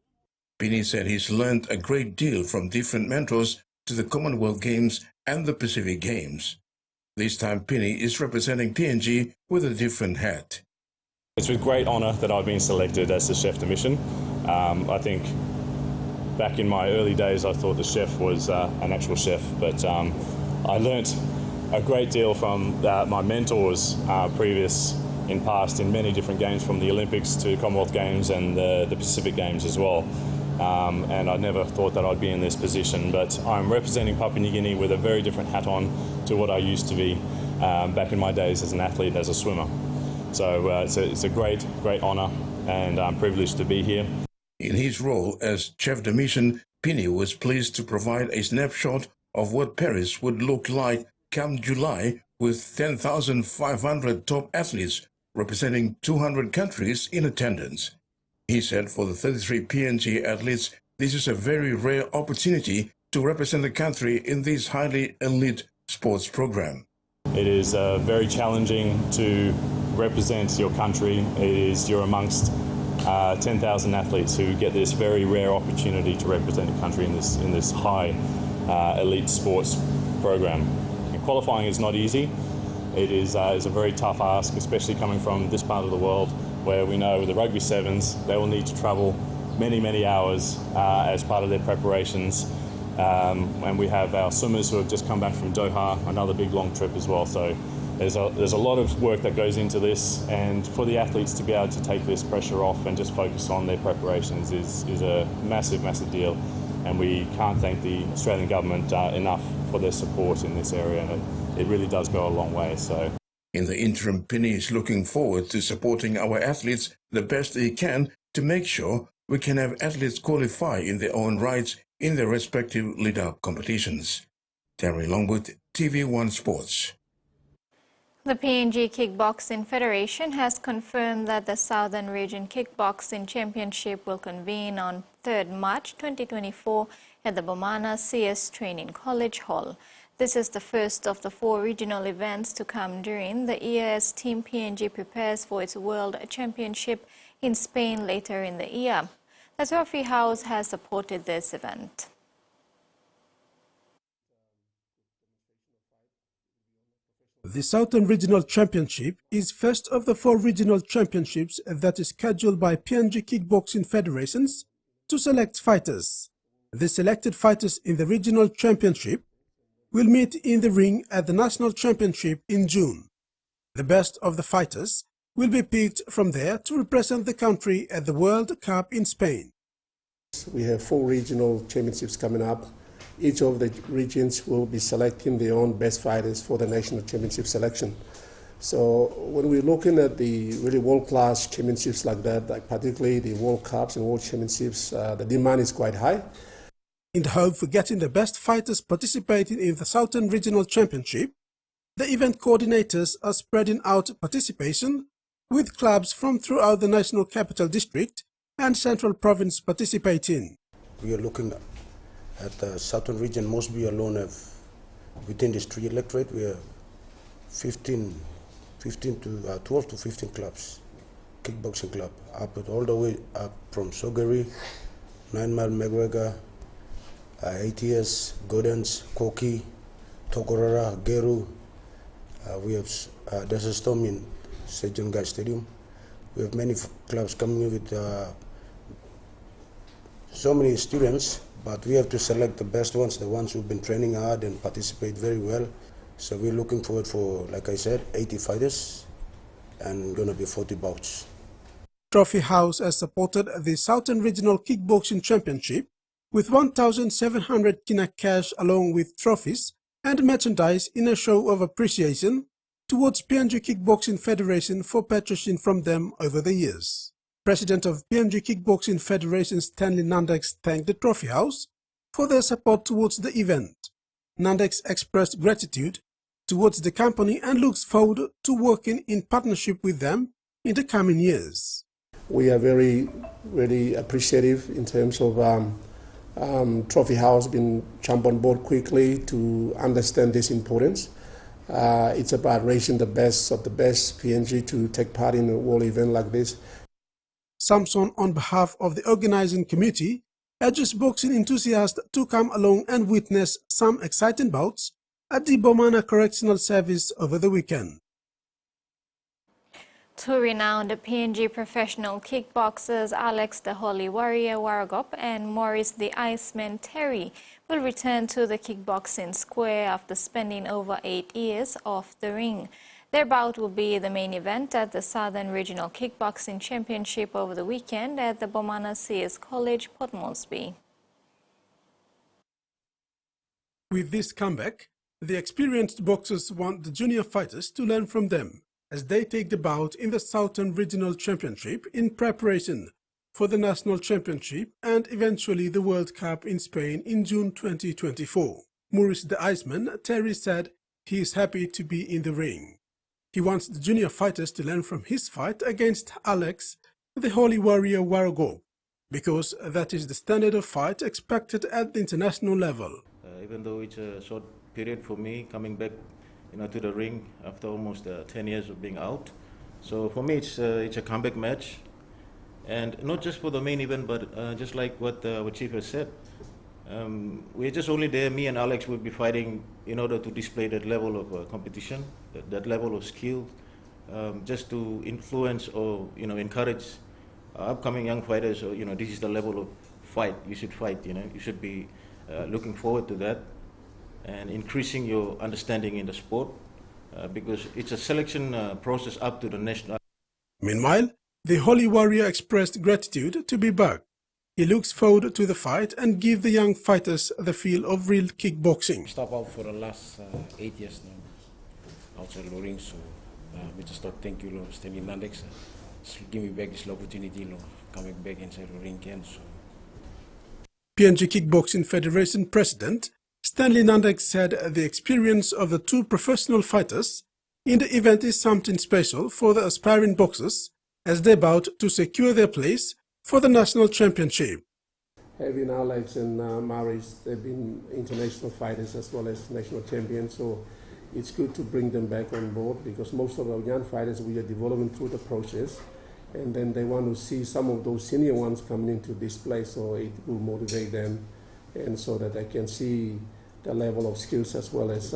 Speaker 16: Pinney said he's learned a great deal from different mentors to the Commonwealth Games and the Pacific Games. This time Pinney is representing PNG with a different hat.
Speaker 1: It's with great honour that I've been selected as the chef de mission. I think back in my early days I thought the chef was an actual chef, but I learnt a great deal from my mentors previous in past in many different games, from the Olympics to Commonwealth Games and the Pacific Games as well. And I never thought that I'd be in this position, but I'm representing Papua New Guinea with a very different hat on to what I used to be back in my days as an athlete, as a swimmer. So it's a great honour, and I'm privileged to be here.
Speaker 16: In his role as chef de mission, Pinney was pleased to provide a snapshot of what Paris would look like come July, with 10,500 top athletes representing 200 countries in attendance. He said for the 33 PNG athletes, this is a very rare opportunity to represent the country in this highly elite sports program.
Speaker 1: It is very challenging to represent your country. You're amongst 10,000 athletes who get this very rare opportunity to represent the country in this high elite sports program. And qualifying is not easy. It is a very tough ask, especially coming from this part of the world, where we know the rugby sevens, they will need to travel many hours as part of their preparations. And we have our swimmers who have just come back from Doha, another big long trip as well. So there's a lot of work that goes into this, and for the athletes to be able to take this pressure off and just focus on their preparations is a massive deal. And we can't thank the Australian government enough for their support in this area. And it really does go a long way. So.
Speaker 16: In the interim, Pinney is looking forward to supporting our athletes the best he can to make sure we can have athletes qualify in their own rights in their respective lead-up competitions. Terry Longwood, TV1 Sports.
Speaker 9: The PNG Kickboxing Federation has confirmed that the Southern Region Kickboxing Championship will convene on 3rd March 2024 at the Bomana CS Training College Hall. This is the first of the 4 regional events to come during the year as Team PNG prepares for its World Championship in Spain later in the year. The Trophy House has supported this event.
Speaker 19: The Southern Regional Championship is first of the 4 regional championships that is scheduled by PNG Kickboxing Federations to select fighters. The selected fighters in the regional championship will meet in the ring at the National Championship in June. The best of the fighters will be picked from there to represent the country at the World Cup in Spain.
Speaker 20: We have 4 regional championships coming up. Each of the regions will be selecting their own best fighters for the national championship selection. So when we're looking at the really world-class championships like that, like particularly the World Cups and World Championships, the demand is quite high.
Speaker 19: In the hope for getting the best fighters participating in the Southern Regional Championship, the event coordinators are spreading out participation with clubs from throughout the National Capital District and Central Province participating.
Speaker 21: We are looking at the Southern region. Mosby alone have, within this 3 electorate, we have 12 to 15 clubs, kickboxing club, all the way up from Sogeri, 9 Mile McGregor, ATS, Godens, Koki, Tokorara, Geru. We have there's a storm in Sejong Gai Stadium. We have many clubs coming in with so many students, but we have to select the best ones, the ones who've been training hard and participate very well. So we're looking forward for, like I said, 80 fighters and going to be 40 bouts.
Speaker 19: Trophy House has supported the Southern Regional Kickboxing Championship with 1,700 kina cash along with trophies and merchandise in a show of appreciation towards PNG Kickboxing Federation for patrocin from them over the years. President of PNG Kickboxing Federation Stanley Nandex thanked the Trophy House for their support towards the event. Nandex expressed gratitude towards the company and looks forward to working in partnership with them in the coming years.
Speaker 20: We are very appreciative in terms of Trophy House being jumped on board quickly to understand this importance. It's about raising the best of the best PNG to take part in a world event like this.
Speaker 19: Samson, on behalf of the organizing committee, urges boxing enthusiasts to come along and witness some exciting bouts at the Bomana Correctional Service over the weekend.
Speaker 9: Two renowned PNG professional kickboxers Alex the Holy Warrior Waragop and Maurice the Iceman Terry will return to the kickboxing square after spending over 8 years off the ring. Their bout will be the main event at the Southern Regional Kickboxing Championship over the weekend at the Bomana CS College, Port Moresby.
Speaker 19: With this comeback, the experienced boxers want the junior fighters to learn from them as they take the bout in the Southern Regional Championship in preparation for the National Championship and eventually the World Cup in Spain in June 2024. Maurice the Iceman, Terry said he is happy to be in the ring. He wants the junior fighters to learn from his fight against Alex, the Holy Warrior Waragop, because that is the standard of fight expected at the international level.
Speaker 4: Even though it's a short period for me coming back to the ring after almost 10 years of being out. So for me, it's a comeback match. And not just for the main event, but just like what our chief has said. We're just only there, me and Alex will be fighting in order to display that level of competition, that level of skill, just to influence or encourage upcoming young fighters. So, this is the level of fight you should fight. You should be looking forward to that and increasing your understanding in the sport because it's a selection process up to the national.
Speaker 19: Meanwhile, the Holy Warrior expressed gratitude to be back. He looks forward to the fight and give the young fighters the feel of real kickboxing.
Speaker 5: Stop out for the last 8 years now outside the ring, so we just thought thank you, Lord, Stanley Nandex. Give me back this opportunity, Lord, coming back inside the ring again. So.
Speaker 19: PNG Kickboxing Federation President Stanley Nandex said the experience of the two professional fighters in the event is something special for the aspiring boxers as they bout to secure their place for the national championship.
Speaker 20: Having Alex and Maurice, they've been international fighters as well as national champions, so it's good to bring them back on board because most of our young fighters we are developing through the process, and then they want to see some of those senior ones coming into this place, so it will motivate them, and so that they can see the level of skills as well as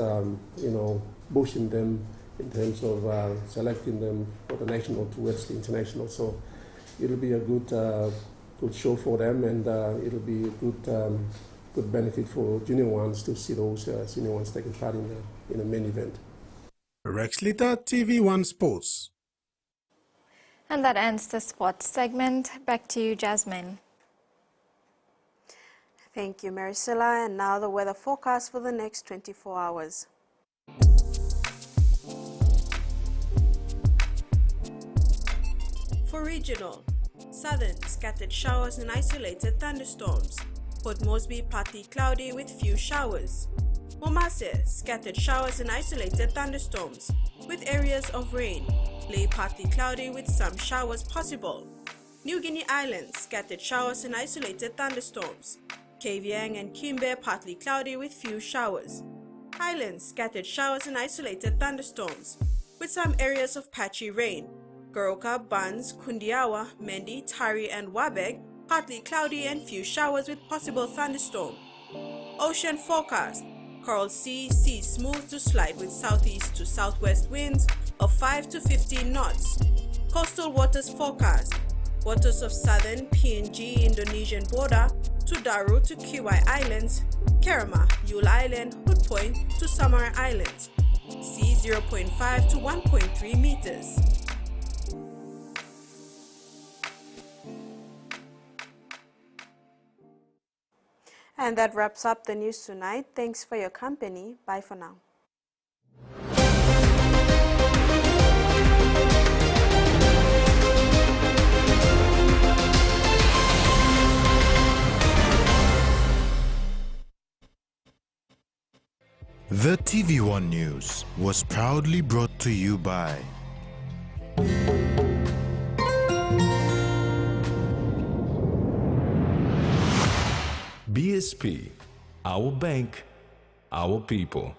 Speaker 20: boosting them in terms of selecting them for the national towards the international. So it'll be a good show for them, and it'll be a good benefit for junior ones to see those senior ones taking part in the main event.
Speaker 19: Rex Lita, TV1 Sports.
Speaker 9: And that ends the sports segment. Back to you, Jasmine.
Speaker 3: Thank you, Maricela. And now the weather forecast for the next 24 hours. For regional, southern, scattered showers and isolated thunderstorms. Port Moresby, partly cloudy with few showers. Momase, scattered showers and isolated thunderstorms with areas of rain. Ley, partly cloudy with some showers possible. New Guinea Islands, scattered showers and isolated thunderstorms. Kavieng and Kimbe, partly cloudy with few showers. Highlands, scattered showers and isolated thunderstorms with some areas of patchy rain. Goroka, Buns, Kundiawa, Mendi, Tari and Wabeg, partly cloudy and few showers with possible thunderstorm. Ocean forecast. Coral Sea, sea smooth to slight with southeast to southwest winds of 5 to 15 knots. Coastal waters forecast. Waters of southern PNG Indonesian border to Daru to Kiwai Islands, Kerama, Yule Island, Hood Point to Samar Islands. Sea 0.5 to 1.3 meters. And that wraps up the news tonight. Thanks for your company. Bye for now.
Speaker 6: The TVWAN News was proudly brought to you by
Speaker 7: BSP, our bank, our people.